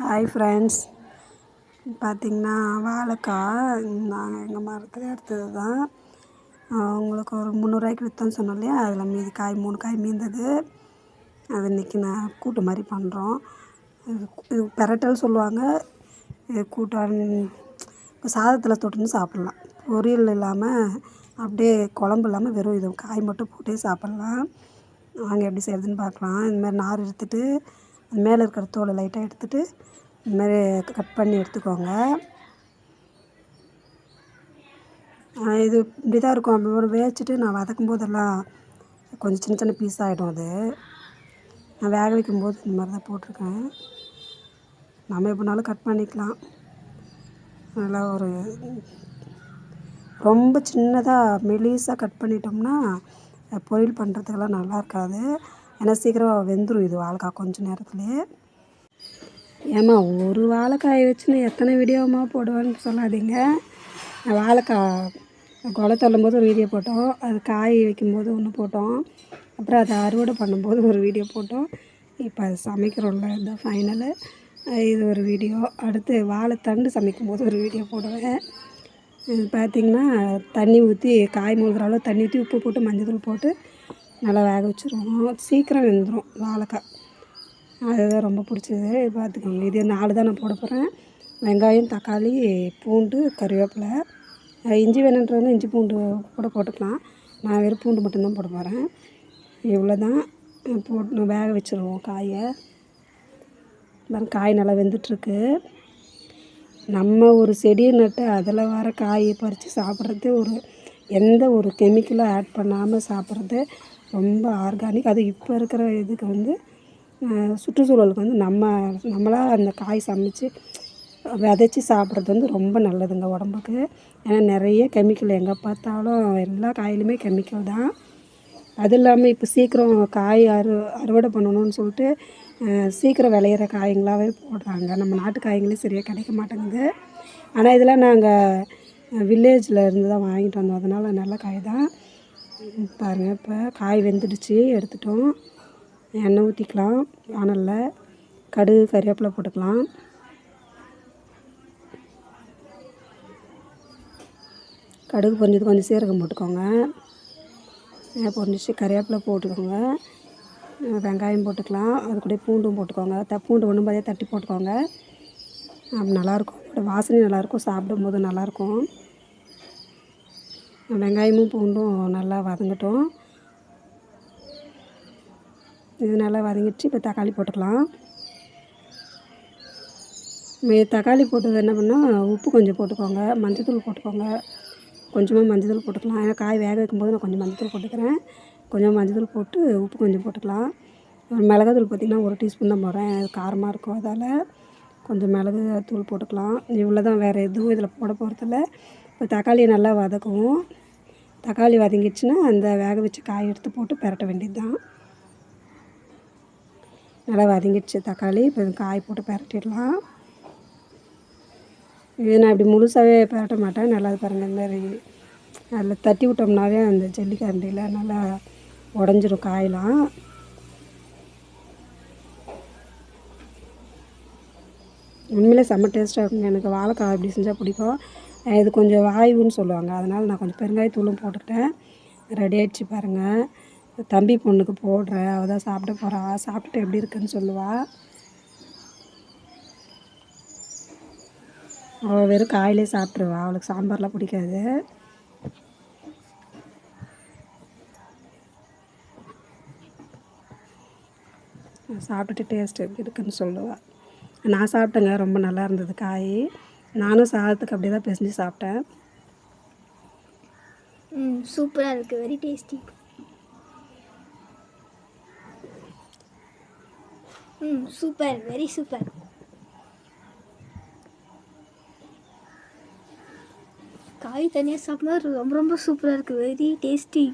Hi friends, பார்த்திங்கன்னா வாழைக்காய் நாங்கள் எங்கள் மரத்தில் எடுத்தது தான். உங்களுக்கு ஒரு 300 விற்றோன்னு சொன்னோம் இல்லையா, அதில் மீதி காய் 3 காய் மீந்தது. அது இன்றைக்கி நான் கூட்டு மாதிரி பண்ணுறோம். இது பெரட்டல் சொல்லுவாங்க. இது கூட்டான் இப்போ சாதத்தில் தொட்டுன்னு சாப்பிட்லாம். பொரியல் இல்லாமல் அப்படியே குழம்பு இல்லாமல் வெறும் இது காய் மட்டும் போட்டே சாப்பிட்லாம். வாங்க எப்படி செய்கிறதுன்னு பார்க்கலாம். இந்தமாதிரி நார் எடுத்துகிட்டு அது மேலே இருக்கிற தோலை லைட்டாக எடுத்துகிட்டு இதுமாதிரி கட் பண்ணி எடுத்துக்கோங்க. இது இப்படி தான் இருக்கும். அப்படி வேச்சிட்டு நான் வதக்கும் போதெல்லாம் கொஞ்சம் சின்ன சின்ன பீஸ் ஆகிடும். அது நான் வேக வைக்கும்போது இந்த மாதிரி தான் போட்டிருக்கேன். நம்ம எப்படினாலும் கட் பண்ணிக்கலாம். நல்லா ஒரு ரொம்ப சின்னதாக மெலிசாக கட் பண்ணிட்டோம்னா பொரியல் பண்ணுறதுக்கெல்லாம் நல்லா இருக்காது. ஏன்னா சீக்கிரம் வெந்துடும் இது வாழைக்காய் கொஞ்சம் நேரத்துலேயே. ஏம்மா ஒரு வாழைக்காயை வச்சுன்னு எத்தனை வீடியோமா போடுவேன்னு சொல்லாதீங்க. வாழைக்காய் கொலை தள்ளும்போது ஒரு வீடியோ போட்டோம், அது காய் வைக்கும்போது ஒன்று போட்டோம், அப்புறம் அதை அறுவடை பண்ணும்போது ஒரு வீடியோ போட்டோம். இப்போ அது சமைக்கிறோம்ல, இதுதான் ஃபைனலு. இது ஒரு வீடியோ. அடுத்து வாழைத்தண்டு சமைக்கும்போது ஒரு வீடியோ போடுவேன். இது பார்த்திங்கன்னா தண்ணி ஊற்றி காய் முழுகிற அளவு தண்ணி ஊற்றி உப்பு போட்டு மஞ்சள் போட்டு நல்லா வேக வச்சுருவோம். சீக்கிரம் வெந்துடும் வாழைக்காய். அதுதான் ரொம்ப பிடிச்சது. பார்த்துக்கோங்க, இது 4 தான் நான் போட போகிறேன். வெங்காயம், தக்காளி, பூண்டு, கருவேப்பிலை, இஞ்சி வேணுன்றவங்க இஞ்சி பூண்டு கூட போட்டுக்கலாம். நான் வெறும் பூண்டு மட்டும்தான் போட போகிறேன். இவ்வளோ தான் போட்டு வேக வச்சுருவோம் காயை. காய் நல்லா வெந்துட்டுருக்கு. நம்ம ஒரு செடியை நட்டு அதில் வர காயை பறித்து சாப்பிட்றது எந்த ஒரு கெமிக்கலும் ஆட் பண்ணாமல் சாப்பிட்றது ரொம்ப ஆர்கானிக். அது இப்போ இருக்கிற இதுக்கு சுற்றுச்சூழலுக்கு நம்மளாக அந்த காய் சமைச்சு விதைச்சி சாப்பிட்றது ரொம்ப நல்லதுங்க உடம்புக்கு. ஏன்னா நிறைய கெமிக்கல், எங்கே பார்த்தாலும் எல்லா காயிலுமே கெமிக்கல் தான். அது இல்லாமல் இப்போ சீக்கிரம் காய் அறுவடை பண்ணணும்னு சொல்லிட்டு சீக்கிரம் விளையிற காய்ங்களாகவே போடுறாங்க. நம்ம நாட்டு காய்ங்களே சரியாக கிடைக்க மாட்டேங்குது. ஆனால் இதெல்லாம் நாங்கள் வில்லேஜில் இருந்து தான் வாங்கிட்டு வந்தோம், அதனால் நல்ல காய் தான். பாருங்கள், இப்போ காய் வெந்துடுச்சு, எடுத்துட்டோம். எண்ணெய் ஊற்றிக்கலாம். வானலில் கடுகு, கறிவேப்பிலை போட்டுக்கலாம். கடுகு பொரிஞ்சது கொஞ்சம் சீரகம் போட்டுக்கோங்க. பொரிஞ்சிச்சு, கறிவேப்பிலை போட்டுக்கோங்க. வெங்காயம் போட்டுக்கலாம். அது கூட பூண்டும் போட்டுக்கோங்க. பூண்டு ஒன்றும் பாதியாக தட்டி போட்டுக்கோங்க. நல்லாயிருக்கும், அதோட வாசனை நல்லாயிருக்கும், சாப்பிடும்போது நல்லாயிருக்கும். வெங்காயமும் பூண்டும் நல்லா வதங்கட்டும். இது நல்லா வதங்கிடுச்சு. இப்போ தக்காளி போட்டுக்கலாம். தக்காளி போட்டது என்ன பண்ணால் உப்பு கொஞ்சம் போட்டுக்கோங்க, மஞ்சள்தூள் போட்டுக்கோங்க. கொஞ்சமாக மஞ்சள்தூள் போட்டுக்கலாம். ஏன்னா காய் வேக வைக்கும்போது நான் கொஞ்சம் மஞ்சள்தூள் போட்டுக்கிறேன். கொஞ்சம் மஞ்சள்தூள் போட்டு உப்பு கொஞ்சம் போட்டுக்கலாம். மிளகாத்தூள் பார்த்திங்கன்னா 1 டீஸ்பூன் தான் போடுறேன், அது காரமாக இருக்கும், அதால் கொஞ்சம் மிளகு தூள் போட்டுக்கலாம். இவ்வளோ தான், வேறு எதுவும் இதில் போட போகிறதில்ல. இப்போ தக்காளியை நல்லா வதக்குவோம். தக்காளி வதங்கிடுச்சுன்னா அந்த வேக வச்சு காய் எடுத்து போட்டு பெரட்ட வேண்டியது தான். நல்லா வதங்கிடுச்சு தக்காளி. இப்போ காய் போட்டு பெரட்டிடலாம். இது நான் இப்படி முழுசாகவே பெரட்ட மாட்டேன். நல்லா பாருங்கள், இந்த மாதிரி அதில் தட்டி விட்டோம்னாவே அந்த ஜல்லிக்கரண்டியில் நல்லா உடஞ்சிரும் காயெலாம். உண்மையிலே செம்ம டேஸ்ட்டாக இருக்குங்க. எனக்கு வாழைக்காய் இப்படி செஞ்சால் பிடிக்கும். இது கொஞ்சம் வாயுன்னு சொல்லுவாங்க, அதனால் நான் கொஞ்சம் பெருங்காயத்தூளும் போட்டுக்கிட்டேன். ரெடி ஆகிடுச்சு பாருங்கள். தம்பி பொண்ணுக்கு போடுறேன், அவள் தான் சாப்பிட போகிறா. சாப்பிட்டுட்டு எப்படி இருக்குன்னு சொல்லுவாள். அவள் வெறும் காயிலே சாப்பிட்ருவா, அவளுக்கு சாம்பார்லாம் பிடிக்காது. சாப்பிட்டுட்டு டேஸ்ட் எப்படி இருக்குன்னு சொல்லுவாள். நான் சாப்பிட்டேங்க, ரொம்ப நல்லா இருந்தது காய். நானும் சாதத்துக்கு அப்படியே தான் பிசைஞ்சு சாப்பிட்டேன். சூப்பராக இருக்குது, very tasty. Super, very super. காய் தனியாக சாப்பிட்டா ரொம்ப ரொம்ப சூப்பராக இருக்குது, வெரி டேஸ்டி.